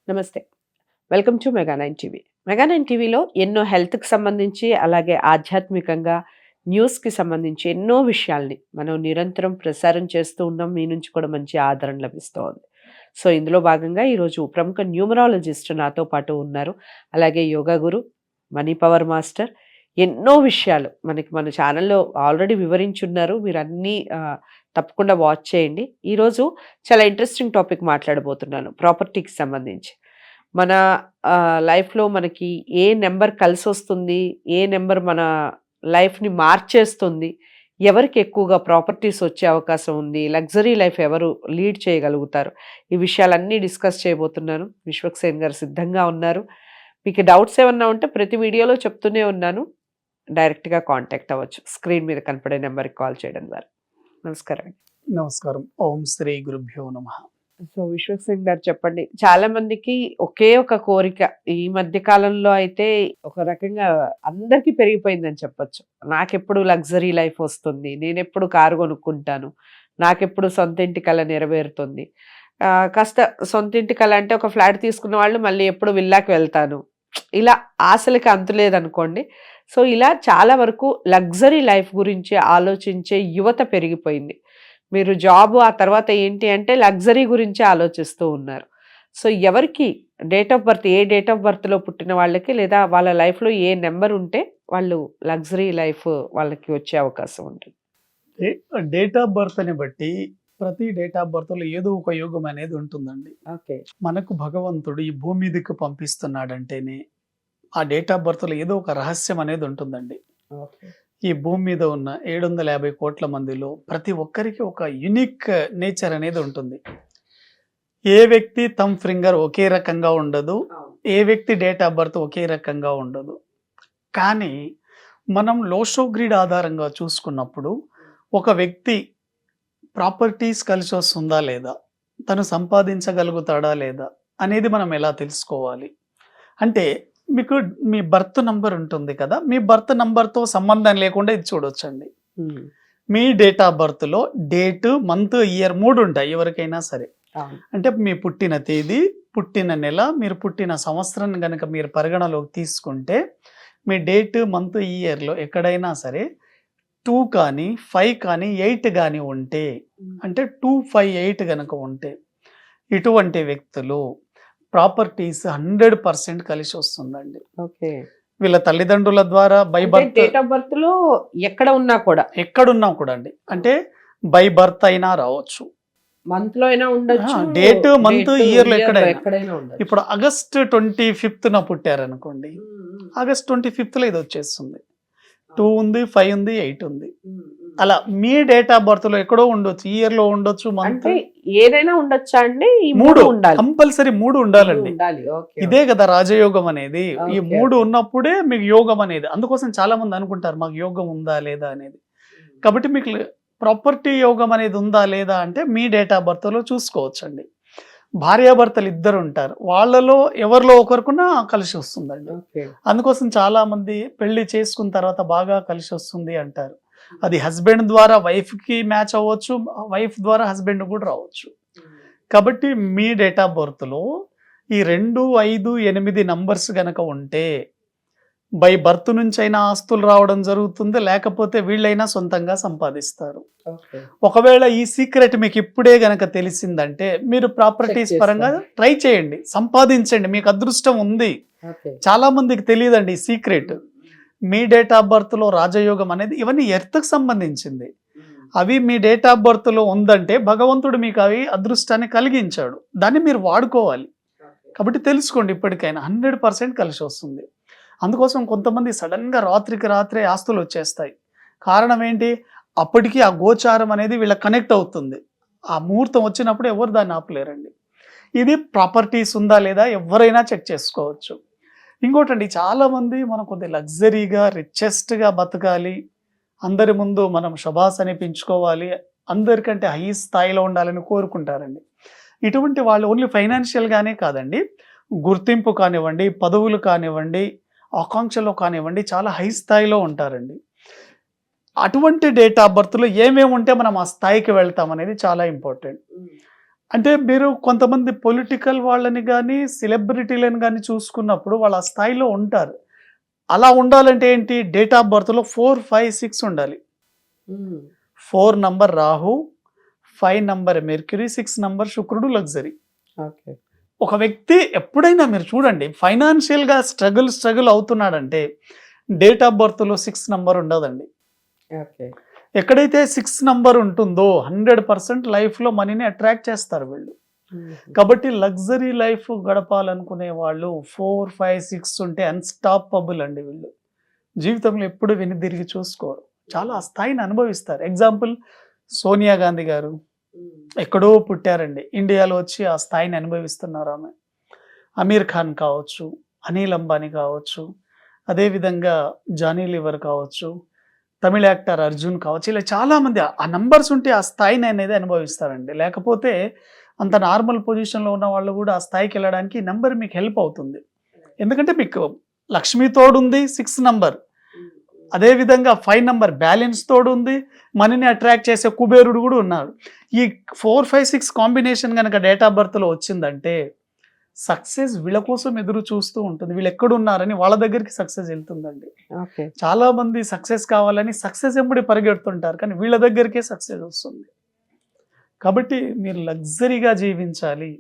నమస్తే. Welcome to mega nine TV. Mega nine టీవీలో ఎన్నో హెల్త్‌కి సంబంధించి, అలాగే ఆధ్యాత్మికంగా, న్యూస్‌కి సంబంధించి ఎన్నో విషయాల్ని మనం నిరంతరం ప్రసారం చేస్తూ ఉన్నాం. మీ నుంచి కూడా మంచి ఆదరణ లభిస్తూ ఉంది. సో, ఇందులో భాగంగా ఈరోజు ప్రముఖ న్యూమరాలజిస్ట్ నాతో పాటు ఉన్నారు. అలాగే యోగా గురు, మనీ పవర్ మాస్టర్ ఎన్నో విషయాలు మనకి మన ఛానల్‌లో ఆల్రెడీ వివరించున్నారు. మీరన్నీ తప్పకుండా వాచ్ చేయండి. ఈరోజు చాలా ఇంట్రెస్టింగ్ టాపిక్ మాట్లాడబోతున్నాను. ప్రాపర్టీకి సంబంధించి. మన లైఫ్‌లో మనకి ఏ నంబర్ కలిసొస్తుంది? ఏ నంబర్ మన లైఫ్‌ని మార్చేస్తుంది? ఎవరికి ఎక్కువగా ప్రాపర్టీస్ వచ్చే అవకాశం ఉంది? లగ్జరీ లైఫ్ ఎవరు లీడ్ చేయగలుగుతారు? ఈ విషయాలన్నీ డిస్కస్ చేయబోతున్నాను. విశ్వక్సేన్ గారు సిద్ధంగా ఉన్నారు. మీకు డౌట్స్ ఏమన్నా ఉంటే ప్రతి వీడియోలో చెప్తూనే ఉన్నాను. డైరెక్ట్‌గా కాంటాక్ట్ అవ్వచ్చు. స్క్రీన్ మీద కనపడే నంబర్‌కి కాల్ చేయడం ద్వారా. నమస్కారం అండి. నమస్కారం. ఓం శ్రీ గురుభ్యో నమః. సో, విశ్వక్సేన్ గారు చెప్పండి. చాలా మందికి ఒకే ఒక కోరిక. ఈ మధ్య కాలంలో అయితే ఒక రకంగా అందరికీ పెరిగిపోయిందని చెప్పొచ్చు. నాకెప్పుడు లగ్జరీ లైఫ్ వస్తుంది? నేనెప్పుడు కారు కొనుక్కుంటాను? నాకెప్పుడు సొంత ఇంటి కల నెరవేరుతుంది? కాస్త సొంత ఇంటి కల అంటే ఒక ఫ్లాట్ తీసుకున్న వాళ్ళు మళ్ళీ ఎప్పుడు విల్లాకి వెళ్తాను. ఇలా ఆశలకి అంతు లేదనుకోండి. సో, ఇలా చాలా వరకు లగ్జరీ లైఫ్ గురించి ఆలోచించే యువత పెరిగిపోయింది. మీరు జాబు ఆ తర్వాత ఏంటి అంటే లగ్జరీ గురించి ఆలోచిస్తూ ఉన్నారు. సో, ఎవరికి డేట్ ఆఫ్ బర్త్ ఏ డేట్ ఆఫ్ బర్త్‌లో పుట్టిన వాళ్ళకి లేదా వాళ్ళ లైఫ్‌లో ఏ నంబర్ ఉంటే వాళ్ళు లగ్జరీ లైఫ్ వాళ్ళకి వచ్చే అవకాశం ఉంటుంది. డేట్ ఆఫ్ బర్త్‌ని బట్టి ప్రతి డేట్ ఆఫ్ బర్త్‌లో ఏదో ఒక యోగం అనేది ఉంటుందండి. ఓకే. మనకు భగవంతుడు ఈ భూమి మీదకి పంపిస్తున్నాడంటేనే ఆ డేట్ ఆఫ్ బర్త్‌లో ఏదో ఒక రహస్యం అనేది ఉంటుందండి. ఓకే. ఈ భూమి మీద ఉన్న 750 కోట్ల మందిలో ప్రతి ఒక్కరికి ఒక యూనిక్ నేచర్ అనేది ఉంటుంది. ఏ వ్యక్తి థంబ్ ఫింగర్ ఒకే రకంగా ఉండదు. ఏ వ్యక్తి డేట్ ఆఫ్ బర్త్ ఒకే రకంగా ఉండదు. కానీ మనం లోషో గ్రిడ్ ఆధారంగా చూసుకున్నప్పుడు ఒక వ్యక్తి ప్రాపర్టీస్ కలిసొస్తుందా లేదా? తను సంపాదించగలుగుతాడా లేదా? అనేది మనం ఎలా తెలుసుకోవాలి? అంటే మీకు మీ బర్త్ నంబర్ ఉంటుంది కదా! మీ బర్త్ నంబర్‌తో సంబంధం లేకుండా ఇది చూడొచ్చండి. హ్మ్. మీ డేట్ ఆఫ్ బర్త్‌లో డేట్, మంత్, ఇయర్ 3 ఉంటాయి ఎవరికైనా సరే. అవును. అంటే మీ పుట్టిన తేదీ, పుట్టిన నెల, మీరు పుట్టిన సంవత్సరం గనక మీరు పరిగణలోకి తీసుకుంటే, మీ డేట్, మంత్, ఇయర్‌లో ఎక్కడైనా సరే 2 కానీ, 5 కానీ, 8 గాని ఉంటే, అంటే 2, 5, 8 గనక ఉంటే, ఇటువంటి వ్యక్తులు ప్రాపర్టీస్ 100% కలిసొస్తుందండి. ఓకే. వీళ్ళ తల్లిదండ్రుల ద్వారా బై అంటే బర్త్ డేట్ ఆఫ్ బర్త్‌లో ఎక్కడ ఉన్నా కూడా ఎక్కడున్నా కూడా అండి. అంటే బై బర్త్ అయినా రావచ్చు. మంత్‌లో అయినా ఉండొచ్చు. డేట్, మంత్, డేట్, ఇయర్‌లో ఇయర్‌లో ఎక్కడైనా. ఎక్కడైనా ఉండొచ్చు. ఇప్పుడు ఆగస్ట్ 25న పుట్టారనుకోండి. ఆగస్ట్ 25థ్‌లో ఇది వచ్చేస్తుంది. 2 ఉంది, 5 ఉంది, 8 ఉంది. అలా మీ డేట్ ఆఫ్ బర్త్‌లో ఎక్కడో ఉండొచ్చు. ఇయర్‌లో ఉండొచ్చు, మంత్ అంటే ఏదైనా ఉండొచ్చా అండి? ఈ 3 3 ఉండాలి. కంపల్సరీ 3 ఉండాలండి. ఉండాలి. ఓకే. ఇదే కదా రాజయోగం అనేది. ఈ ఓకే, 3 ఓకే. ఉన్నప్పుడే మీకు యోగం అనేది. అందుకోసం చాలా మంది అనుకుంటారు మాకు యోగం ఉందా లేదా అనేది. కాబట్టి మీకు ప్రాపర్టీ యోగం అనేది ఉందా లేదా అంటే మీ డేట్ ఆఫ్ బర్త్‌లో చూసుకోవచ్చండి. భార్యాభర్తలు ఇద్దరు ఉంటారు. వాళ్ళలో ఎవరిలో ఒకరికున్నా కలిసి వస్తుందండి. ఓకే. అందుకోసం చాలా మంది పెళ్లి చేసుకున్న తర్వాత బాగా కలిసి వస్తుంది అంటారు. అది హస్బెండ్ ద్వారా వైఫ్‌కి మ్యాచ్ అవ్వచ్చు. వైఫ్ ద్వారా హస్బెండ్ కూడా రావచ్చు. కాబట్టి మీ డేట్ ఆఫ్ బర్త్‌లో ఈ 2, 5, 8 నంబర్స్ గనక ఉంటే బై బర్త్ నుంచైనా ఆస్తులు రావడం జరుగుతుంది. లేకపోతే వీళ్ళైనా సొంతంగా సంపాదిస్తారు. ఓకే. ఒకవేళ ఈ సీక్రెట్ మీకు ఇప్పుడే గనక తెలిసిందంటే మీరు ప్రాపర్టీస్ చెక్ పరంగా ట్రై చేయండి. సంపాదించండి. మీకు అదృష్టం ఉంది. ఓకే. చాలా మందికి తెలియదండి ఈ సీక్రెట్. మీ డేట్ ఆఫ్ బర్త్‌లో రాజయోగం అనేది ఇవన్నీ ఎర్త్‌కి సంబంధించింది. అవి మీ డేట్ ఆఫ్ బర్త్‌లో ఉందంటే భగవంతుడు మీకు అవి అదృష్టాన్ని కలిగించాడు. దాన్ని మీరు వాడుకోవాలి. కాబట్టి తెలుసుకోండి ఇప్పటికైనా 100% కలిసి వస్తుంది. అందుకోసం కొంతమంది సడన్‌గా రాత్రికి రాత్రే ఆస్తులు వచ్చేస్తాయి. కారణం ఏంటి? అప్పటికి ఆ గోచారం అనేది వీళ్ళకి కనెక్ట్ అవుతుంది. ఆ ముహూర్తం వచ్చినప్పుడు ఎవరు దాన్ని ఆపలేరండి. ఇది ప్రాపర్టీస్ ఉందా లేదా ఎవరైనా చెక్ చేసుకోవచ్చు. ఇంకోటండి చాలామంది మనం కొద్దిగా లగ్జరీగా, రిచెస్ట్‌గా బతకాలి. అందరి ముందు మనం శభాస్ అనిపించుకోవాలి. అందరికంటే హై స్థాయిలో ఉండాలని కోరుకుంటారండి. ఇటువంటి వాళ్ళు ఓన్లీ ఫైనాన్షియల్‌గానే కాదండి. గుర్తింపు కానివ్వండి, పదవులు కానివ్వండి, ఆకాంక్షలో కానివ్వండి చాలా హై స్థాయిలో ఉంటారండి. అటువంటి డేట్ ఆఫ్ బర్త్‌లో ఏమేమి ఉంటే మనం ఆ స్థాయికి వెళ్తాం అనేది చాలా ఇంపార్టెంట్. అంటే మీరు కొంతమంది పొలిటికల్ వాళ్ళని గానీ, సెలబ్రిటీలను గానీ చూసుకున్నప్పుడు వాళ్ళు ఆ స్థాయిలో ఉంటారు. అలా ఉండాలంటే ఏంటి? డేట్ ఆఫ్ బర్త్‌లో 4, 5, 6 ఉండాలి. 4 number Rahu, 5 number mercury, 6 number శుక్రుడు లగ్జరీ. ఓకే. ఒక వ్యక్తి ఎప్పుడైనా మీరు చూడండి ఫైనాన్షియల్‌గా స్ట్రగుల్ అవుతున్నాడంటే డేట్ ఆఫ్ బర్త్‌లో 6 నంబర్ ఉండదండి. ఓకే. ఎక్కడైతే 6 నంబర్ ఉంటుందో 100% లైఫ్‌లో మనీని అట్రాక్ట్ చేస్తారు వీళ్ళు. కాబట్టి లగ్జరీ లైఫ్ గడపాలనుకునే వాళ్ళు 4, 5, 6 ఉంటే అన్‌స్టాపబుల్ అండి వీళ్ళు. జీవితంలో ఎప్పుడు వెనుదిరిగి చూసుకోరు. చాలా ఆ స్థాయిని అనుభవిస్తారు. ఎగ్జాంపుల్ సోనియా గాంధీ గారు ఎక్కడో పుట్టారండి. ఇండియాలో వచ్చి ఆ స్థాయిని అనుభవిస్తున్నారు ఆమె. అమీర్ ఖాన్ కావచ్చు, అనిల్ అంబానీ కావచ్చు, అదేవిధంగా జానీ లీవర్ కావచ్చు, తమిళ యాక్టర్ అర్జున్ కావచ్చు, ఇలా చాలామంది ఆ నంబర్స్ ఉంటే ఆ స్థాయిని అనేది అనుభవిస్తారండి. లేకపోతే అంత నార్మల్ పొజిషన్‌లో ఉన్న వాళ్ళు కూడా ఆ స్థాయికి వెళ్ళడానికి ఈ నంబర్ మీకు హెల్ప్ అవుతుంది. ఎందుకంటే మీకు లక్ష్మి తోడుంది 6 నంబర్. అదే విధంగా 5 నంబర్ బ్యాలెన్స్ తోడుంది. మనీని అట్రాక్ట్ చేసే కుబేరుడు కూడా ఉన్నాడు. ఈ 4, 5, 6 కాంబినేషన్ గనక డేట్ ఆఫ్ బర్త్‌లో వచ్చిందంటే సక్సెస్ వీళ్ళ కోసం ఎదురు చూస్తూ ఉంటుంది. వీళ్ళు ఎక్కడున్నారని వాళ్ళ దగ్గరికి సక్సెస్ వెళ్తుందండి. ఓకే. చాలా మంది సక్సెస్ కావాలని సక్సెస్ ఎంబడి పరిగెడుతుంటారు. కానీ వీళ్ళ దగ్గరికే సక్సెస్ వస్తుంది. కాబట్టి మీరు లగ్జరీగా జీవించాలి.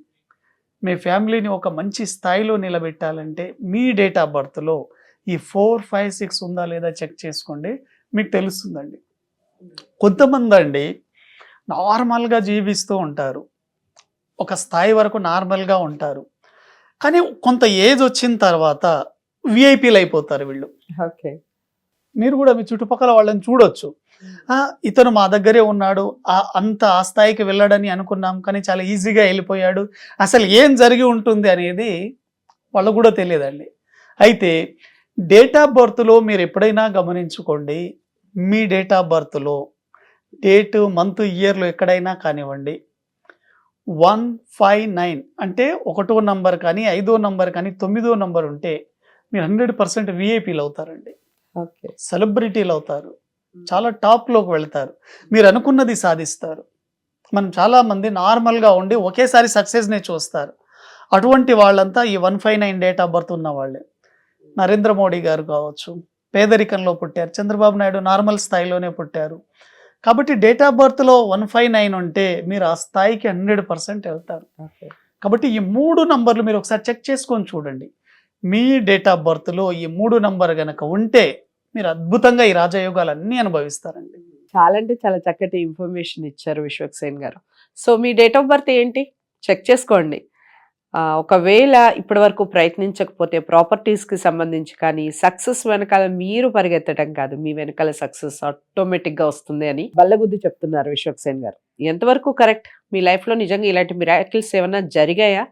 మీ ఫ్యామిలీని ఒక మంచి స్థాయిలో నిలబెట్టాలంటే మీ డేట్ ఆఫ్ బర్త్‌లో ఈ 4, 5, 6 ఉందా లేదా చెక్ చేసుకోండి. మీకు తెలుస్తుందండి. కొంతమందండి నార్మల్‌గా జీవిస్తూ ఉంటారు. ఒక స్థాయి వరకు నార్మల్‌గా ఉంటారు. కానీ కొంత ఏజ్ వచ్చిన తర్వాత వీఐపీలు అయిపోతారు వీళ్ళు. ఓకే. మీరు కూడా మీ చుట్టుపక్కల వాళ్ళని చూడొచ్చు. ఇతను మా దగ్గరే ఉన్నాడు. అంత ఆ స్థాయికి వెళ్ళడని అనుకున్నాం. కానీ చాలా ఈజీగా వెళ్ళిపోయాడు. అసలు ఏం జరిగి ఉంటుంది అనేది వాళ్ళకు కూడా తెలియదండి. అయితే డేట్ ఆఫ్ బర్త్‌లో మీరు ఎప్పుడైనా గమనించుకోండి. మీ డేట్ ఆఫ్ బర్త్‌లో డేట్, మంత్, ఇయర్‌లో ఎక్కడైనా కానివ్వండి 159 అంటే ఒకటో నంబర్ కానీ, ఐదో నంబర్ కానీ, తొమ్మిదో నంబర్ ఉంటే మీరు 100% వీఐపీలు అవుతారండి. ఓకే. సెలబ్రిటీలు అవుతారు. చాలా టాప్‌లోకి వెళ్తారు. మీరు అనుకున్నది సాధిస్తారు. మనం చాలామంది నార్మల్‌గా ఉండి ఒకేసారి సక్సెస్‌నే చూస్తారు. అటువంటి వాళ్ళంతా ఈ 159 డేట్ ఆఫ్ బర్త్ ఉన్న వాళ్ళే. నరేంద్ర మోడీ గారు కావచ్చు, పేదరికంలో పుట్టారు. చంద్రబాబు నాయుడు నార్మల్ స్థాయిలోనే పుట్టారు. కాబట్టి డేట్ ఆఫ్ బర్త్‌లో 159 ఉంటే మీరు ఆ స్థాయికి 100% వెళ్తారు. ఓకే. కాబట్టి ఈ 3 నంబర్లు మీరు ఒకసారి చెక్ చేసుకొని చూడండి. మీ డేట్ ఆఫ్ బర్త్‌లో ఈ 3 నంబర్ గనక ఉంటే మీరు అద్భుతంగా ఈ రాజయోగాలన్నీ అనుభవిస్తారండి. చాలా అంటే చాలా చక్కటి ఇన్ఫర్మేషన్ ఇచ్చారు విశ్వక్సేన్ గారు. So, me date of birth ఏంటి? చెక్ చేసుకోండి. ఒకవేళ ఇప్పటి వరకు ప్రయత్నించకపోతే ప్రాపర్టీస్‌కి సంబంధించి కానీ, సక్సెస్ వెనకాల మీరు పరిగెత్తడం కాదు. మీ వెనకాల సక్సెస్ ఆటోమేటిక్‌గా వస్తుంది అని బల్లగుద్ది చెప్తున్నారు విశ్వక్సేన్ గారు. ఎంతవరకు కరెక్ట్? మీ లైఫ్‌లో నిజంగా ఇలాంటి మిరాకిల్స్ ఏమన్నా జరిగాయా?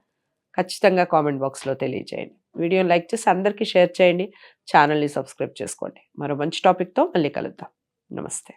ఖచ్చితంగా కామెంట్ బాక్స్‌లో తెలియజేయండి. వీడియోని లైక్ చేసి అందరికీ షేర్ చేయండి. ఛానల్‌ని సబ్స్క్రైబ్ చేసుకోండి. మరో మంచి టాపిక్‌తో మళ్ళీ కలుద్దాం. నమస్తే.